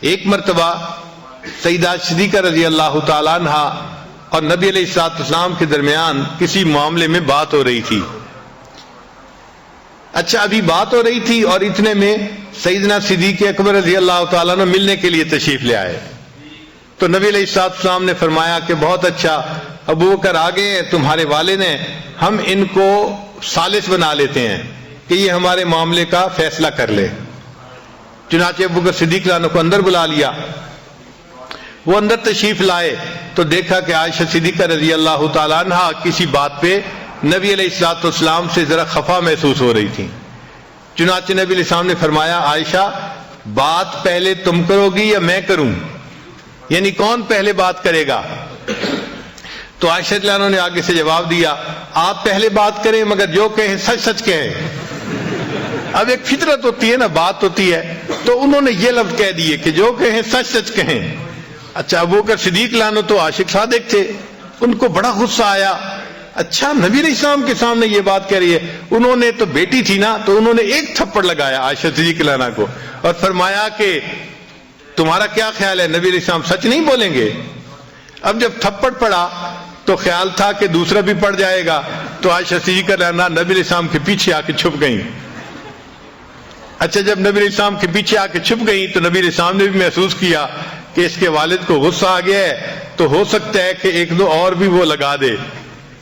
ایک مرتبہ سیدہ صدیقہ رضی اللہ تعالیٰ عنہ اور نبی علیہ الصلوۃ والسلام کے درمیان کسی معاملے میں بات ہو رہی تھی. اچھا ابھی بات ہو رہی تھی اور اتنے میں سیدنا صدیق اکبر رضی اللہ تعالیٰ عنہ ملنے کے لیے تشریف لے آئے. تو نبی علیہ الصلوۃ والسلام نے فرمایا کہ بہت اچھا، ابو بکر آگے ہیں، تمہارے والد ہیں، ہم ان کو ثالث بنا لیتے ہیں کہ یہ ہمارے معاملے کا فیصلہ کر لے. چنانچہ ابو بکر صدیق عنہ کو اندر بلا لیا. وہ اندر تشریف لائے تو دیکھا کہ عائشہ صدیقہ رضی اللہ تعالیٰ عنہ کسی بات پہ نبی علیہ الصلوۃ والسلام سے ذرا خفا محسوس ہو رہی تھی. چنانچہ نبی علیہ السلام نے فرمایا عائشہ بات پہلے تم کرو گی یا میں کروں؟ یعنی کون پہلے بات کرے گا؟ تو عائشہ رضی اللہ عنہا نے آگے سے جواب دیا آپ پہلے بات کریں مگر جو کہیں سچ سچ کہیں. اب ایک فطرت ہوتی ہے نا، بات ہوتی ہے، تو انہوں نے یہ لفظ کہہ دیے کہ جو کہیں سچ سچ کہیں. اچھا ابو بکر صدیق عنہ تو عاشق صادق تھے، ان کو بڑا غصہ آیا. اچھا نبی علیہ السلام کے سامنے یہ بات کہہ رہی ہے. انہوں نے تو بیٹی تھی نا، تو انہوں نے ایک تھپڑ لگایا عائشہ صدیق عنہ کو اور فرمایا کہ تمہارا کیا خیال ہے نبی علیہ السلام سچ نہیں بولیں گے؟ اب جب تھپڑ پڑا تو خیال تھا کہ دوسرا بھی پڑ جائے گا، تو عائشہ صدیق عنہ نبی علیہ السلام کے پیچھے آ کے چھپ گئیں. اچھا جب نبی علیہ السلام کے پیچھے آ کے چھپ گئیں تو نبی علیہ السلام نے بھی محسوس کیا کہ اس کے والد کو غصہ آ گیا ہے، تو ہو سکتا ہے کہ ایک دو اور بھی وہ لگا دے.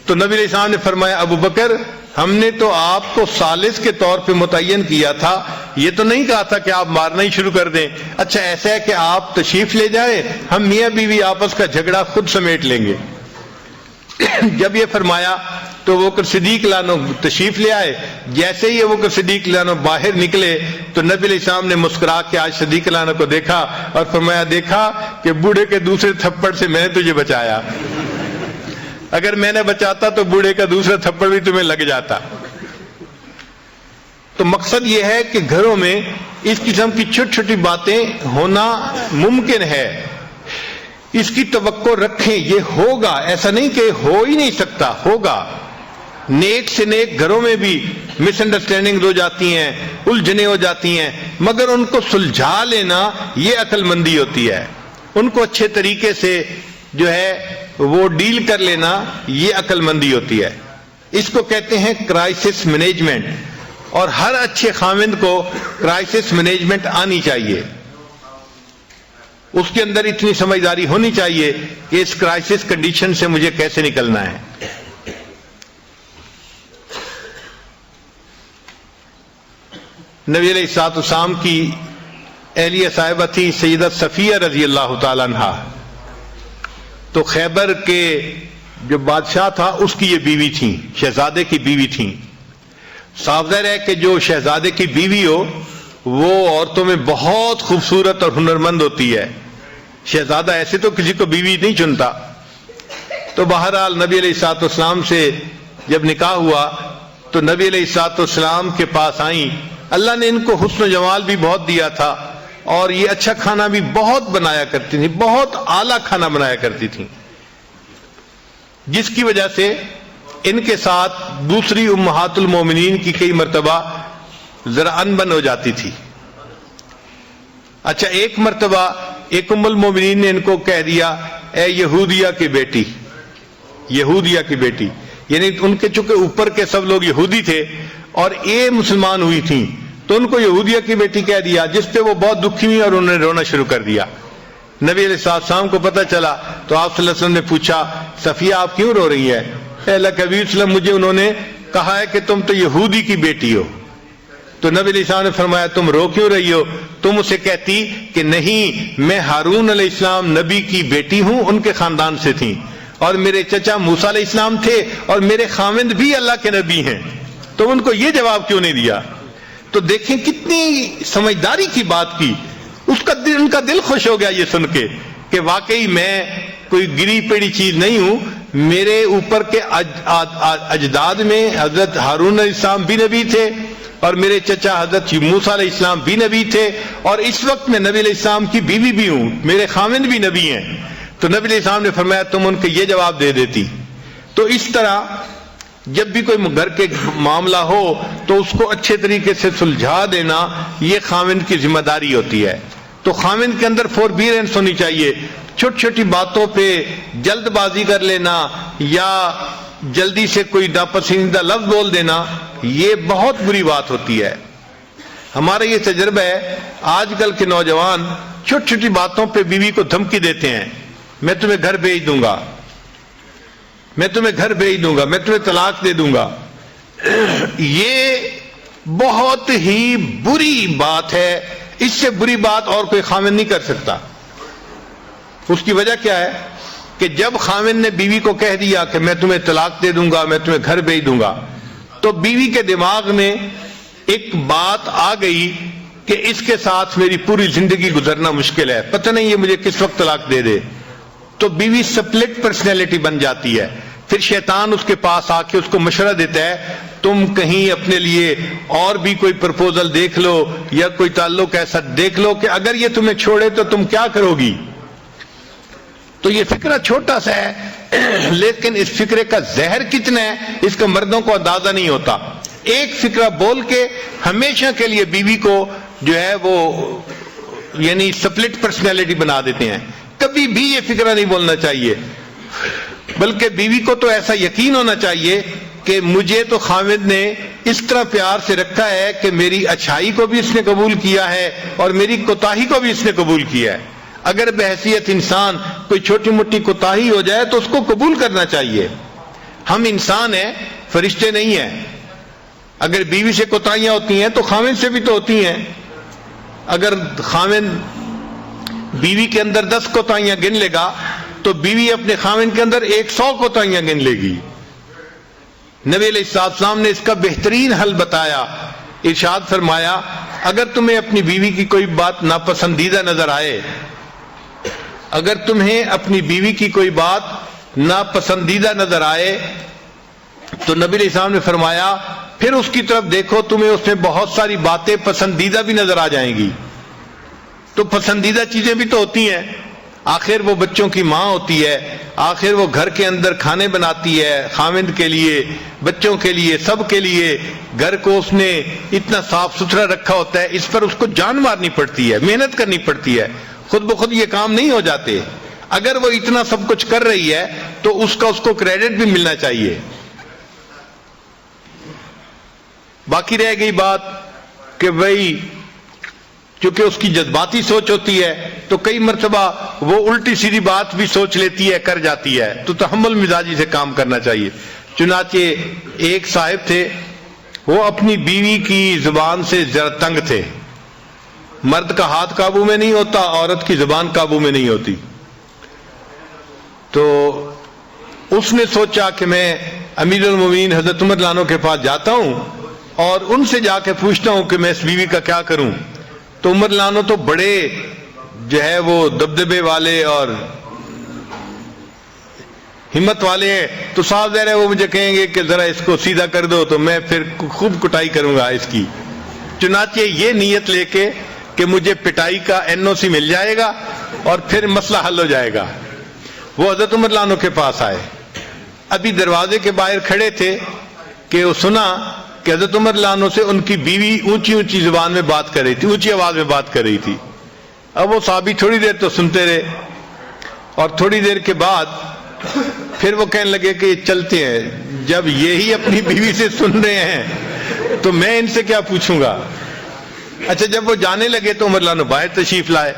تو نبی علیہ السلام نے فرمایا ابو بکر ہم نے تو آپ کو ثالث کے طور پہ متعین کیا تھا، یہ تو نہیں کہا تھا کہ آپ مارنا ہی شروع کر دیں. اچھا ایسا ہے کہ آپ تشریف لے جائیں، ہم میاں بیوی آپس کا جھگڑا خود سمیٹ لیں گے. جب یہ فرمایا تو وہ بکر صدیق عنہ تشریف لے آئے. جیسے ہی وہ بکر صدیق عنہ باہر نکلے تو نبی علیہ السلام نے مسکرا کے عائشہ صدیق عنہ کو دیکھا اور فرمایا دیکھا کہ بوڑھے کے دوسرے تھپڑ سے میں نے تجھے بچایا، اگر میں نے بچاتا تو بوڑھے کا دوسرا تھپڑ بھی تمہیں لگ جاتا. تو مقصد یہ ہے کہ گھروں میں اس قسم کی چھوٹی چھوٹی باتیں ہونا ممکن ہے، اس کی توقع رکھیں، یہ ہوگا، ایسا نہیں کہ ہو ہی نہیں سکتا، ہوگا. نیک سے نیک گھروں میں بھی مس انڈرسٹینڈنگ ہو جاتی ہیں، الجھنیں ہو جاتی ہیں، مگر ان کو سلجھا لینا یہ عقل مندی ہوتی ہے. ان کو اچھے طریقے سے جو ہے وہ ڈیل کر لینا یہ عقل مندی ہوتی ہے. اس کو کہتے ہیں کرائسس مینجمنٹ، اور ہر اچھے خاوند کو کرائسس مینجمنٹ آنی چاہیے. اس کے اندر اتنی سمجھداری ہونی چاہیے کہ اس کرائسس کنڈیشن سے مجھے کیسے نکلنا ہے. نبی علیہ الصلوۃ والسلام کی اہلیہ صاحبہ تھی سیدہ صفیہ رضی اللہ تعالی عنہا. تو خیبر کے جو بادشاہ تھا اس کی یہ بیوی تھیں، شہزادے کی بیوی تھیں. صاف ظاہر ہے کہ جو شہزادے کی بیوی ہو وہ عورتوں میں بہت خوبصورت اور ہنرمند ہوتی ہے. شہزادہ ایسے تو کسی کو بیوی نہیں چنتا. تو بہرحال نبی علیہ الصلوۃ والسلام سے جب نکاح ہوا تو نبی علیہ الصلوۃ والسلام کے پاس آئیں. اللہ نے ان کو حسن و جمال بھی بہت دیا تھا اور یہ اچھا کھانا بھی بہت بنایا کرتی تھیں، بہت اعلیٰ کھانا بنایا کرتی تھیں، جس کی وجہ سے ان کے ساتھ دوسری امہات المومنین کی کئی مرتبہ ذرا انبن ہو جاتی تھی. اچھا ایک مرتبہ ایک ام المومنین نے ان کو کہہ دیا اے یہودیہ کی بیٹی، یہودیہ کی بیٹی، یعنی ان کے چونکہ اوپر کے سب لوگ یہودی تھے اور یہ مسلمان ہوئی تھیں تو ان کو یہودیہ کی بیٹی کہہ دیا، جس پہ وہ بہت دکھی ہوئی اور انہوں نے رونا شروع کر دیا. نبی علیہ السلام کو پتہ چلا تو آپ صلی اللہ علیہ وسلم نے پوچھا صفیہ آپ کیوں رو رہی ہے؟ اے اللہ کے حبیب صلی اللہ علیہ وسلم مجھے انہوں نے کہا ہے کہ تم تو یہودی کی بیٹی ہو. تو نبی علیہ السلام نے فرمایا تم رو کیوں رہی ہو؟ تم اسے کہتی کہ نہیں میں ہارون علیہ السلام نبی کی بیٹی ہوں، ان کے خاندان سے تھیں، اور میرے چچا موسیٰ علیہ السلام تھے اور میرے خاوند بھی اللہ کے نبی ہیں. تو ان کو یہ جواب کیوں نہیں دیا؟ تو دیکھیں کتنی سمجھداری کی بات کی. ان کا دل خوش ہو گیا یہ سن کے کہ واقعی میں کوئی گری پیڑی چیز نہیں ہوں. میرے اوپر کے اجداد میں حضرت ہارون علیہ السلام بھی نبی تھے اور میرے چچا حضرت موسیٰ علیہ السلام بھی نبی تھے، اور اس وقت میں نبی علیہ السلام کی بیوی بھی ہوں، میرے خاوند بھی نبی ہیں. تو نبی علیہ السلام نے فرمایا تم ان کو یہ جواب دے دیتی. تو اس طرح جب بھی کوئی گھر کے معاملہ ہو تو اس کو اچھے طریقے سے سلجھا دینا یہ خاوند کی ذمہ داری ہوتی ہے. تو خاوند کے اندر فوربیرنس ہونی چاہیے. چھوٹی چھوٹی باتوں پہ جلد بازی کر لینا یا جلدی سے کوئی ناپسندیدہ لفظ بول دینا یہ بہت بری بات ہوتی ہے. ہمارا یہ تجربہ ہے آج کل کے نوجوان چھوٹی چھوٹی باتوں پہ بیوی کو دھمکی دیتے ہیں, میں تمہیں گھر بھیج دوں گا, میں تمہیں گھر بھیج دوں گا, میں تمہیں طلاق دے دوں گا. یہ بہت ہی بری بات ہے, اس سے بری بات اور کوئی خاوند نہیں کر سکتا. اس کی وجہ کیا ہے کہ جب خاوند نے بیوی کو کہہ دیا کہ میں تمہیں طلاق دے دوں گا, میں تمہیں گھر بھیج دوں گا, تو بیوی کے دماغ میں ایک بات آ گئی کہ اس کے ساتھ میری پوری زندگی گزرنا مشکل ہے, پتہ نہیں یہ مجھے کس وقت طلاق دے دے. تو بیوی سپلٹ پرسنالٹی بن جاتی ہے. پھر شیطان اس کے پاس آ کے اس کو مشورہ دیتا ہے تم کہیں اپنے لیے اور بھی کوئی پرپوزل دیکھ لو یا کوئی تعلق ایسا دیکھ لو کہ اگر یہ تمہیں چھوڑے تو تم کیا کرو گی. تو یہ فکرہ چھوٹا سا ہے لیکن اس فکرے کا زہر کتنا ہے اس کا مردوں کو اندازہ نہیں ہوتا. ایک فکرہ بول کے ہمیشہ کے لیے بیوی کو جو ہے وہ یعنی سپلٹ پرسنالٹی بنا دیتے ہیں. کبھی بھی یہ فکرہ نہیں بولنا چاہیے, بلکہ بیوی کو تو ایسا یقین ہونا چاہیے کہ مجھے تو خاوند نے اس طرح پیار سے رکھا ہے کہ میری اچھائی کو بھی اس نے قبول کیا ہے اور میری کوتاہی کو بھی اس نے قبول کیا ہے. اگر بحیثیت انسان کوئی چھوٹی موٹی کوتاہی ہو جائے تو اس کو قبول کرنا چاہیے. ہم انسان ہیں, فرشتے نہیں ہیں. اگر بیوی سے کوتاہیاں ہوتی ہیں تو خاوند سے بھی تو ہوتی ہیں. اگر خاوند بیوی کے اندر 10 کوتاہیاں گن لے گا تو بیوی اپنے خاوند کے اندر 100 کوتاہیاں گن لے گی. نبی علیہ السلام نے اس کا بہترین حل بتایا. ارشاد فرمایا اگر تمہیں اپنی بیوی کی کوئی بات ناپسندیدہ نظر آئے, اگر تمہیں اپنی بیوی کی کوئی بات ناپسندیدہ نظر آئے تو نبی علیہ السلام نے فرمایا پھر اس کی طرف دیکھو, تمہیں اس میں بہت ساری باتیں پسندیدہ بھی نظر آ جائیں گی. تو پسندیدہ چیزیں بھی تو ہوتی ہیں, آخر وہ بچوں کی ماں ہوتی ہے, آخر وہ گھر کے اندر کھانے بناتی ہے خاوند کے لیے, بچوں کے لیے, سب کے لیے. گھر کو اس نے اتنا صاف ستھرا رکھا ہوتا ہے, اس پر اس کو جان مارنی پڑتی ہے, محنت کرنی پڑتی ہے, خود بخود یہ کام نہیں ہو جاتے. اگر وہ اتنا سب کچھ کر رہی ہے تو اس کو کریڈٹ بھی ملنا چاہیے. باقی رہ گئی بات کہ بھائی چونکہ اس کی جذباتی سوچ ہوتی ہے تو کئی مرتبہ وہ الٹی سیدھی بات بھی سوچ لیتی ہے, کر جاتی ہے, تو تحمل مزاجی سے کام کرنا چاہیے. چنانچہ ایک صاحب تھے, وہ اپنی بیوی کی زبان سے ذرا تنگ تھے. مرد کا ہاتھ قابو میں نہیں ہوتا, عورت کی زبان قابو میں نہیں ہوتی. تو اس نے سوچا کہ میں امیر المومنین حضرت عمر رضی اللہ عنہ کے پاس جاتا ہوں اور ان سے جا کے پوچھتا ہوں کہ میں اس بیوی کا کیا کروں. تو عمر رضی اللہ عنہ تو بڑے جو ہے وہ دبدبے والے اور ہمت والے ہیں, تو صاحب ظاہر ہے وہ مجھے کہیں گے کہ ذرا اس کو سیدھا کر دو تو میں پھر خوب کٹائی کروں گا اس کی. چنانچہ یہ نیت لے کے کہ مجھے پٹائی کا NOC مل جائے گا اور پھر مسئلہ حل ہو جائے گا, وہ حضرت عمر رضی اللہ عنہ کے پاس آئے. ابھی دروازے کے باہر کھڑے تھے کہ وہ سنا کہ حضرت عمر رضی اللہ عنہ سے ان کی بیوی اونچی اونچی زبان میں بات کر رہی تھی, اونچی آواز میں بات کر رہی تھی. اب وہ صحابی تھوڑی دیر تو سنتے رہے اور تھوڑی دیر کے بعد پھر وہ کہنے لگے کہ چلتے ہیں, جب یہی اپنی بیوی سے سن رہے ہیں تو میں ان سے کیا پوچھوں گا. اچھا جب وہ جانے لگے تو عمر رضی اللہ عنہ باہر تشریف لائے.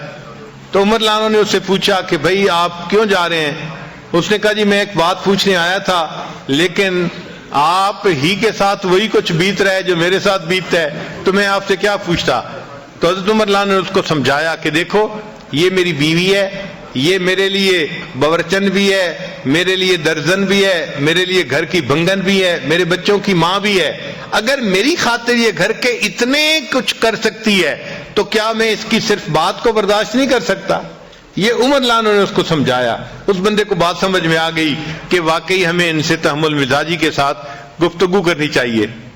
تو عمر رضی اللہ عنہ نے اس سے پوچھا کہ بھائی آپ کیوں جا رہے ہیں. اس نے کہا جی میں ایک بات پوچھنے آیا تھا لیکن آپ ہی کے ساتھ وہی کچھ بیت رہا ہے جو میرے ساتھ بیتتا ہے, تو میں آپ سے کیا پوچھتا. تو حضرت عمر رضی اللہ عنہ نے اس کو سمجھایا کہ دیکھو یہ میری بیوی ہے, یہ میرے لیے باورچن بھی ہے, میرے لیے درزن بھی ہے, میرے لیے گھر کی بنگن بھی ہے, میرے بچوں کی ماں بھی ہے. اگر میری خاطر یہ گھر کے اتنے کچھ کر سکتی ہے تو کیا میں اس کی صرف بات کو برداشت نہیں کر سکتا. یہ عمر رضی اللہ عنہ نے اس کو سمجھایا. اس بندے کو بات سمجھ میں آ گئی کہ واقعی ہمیں ان سے تحمل مزاجی کے ساتھ گفتگو کرنی چاہیے.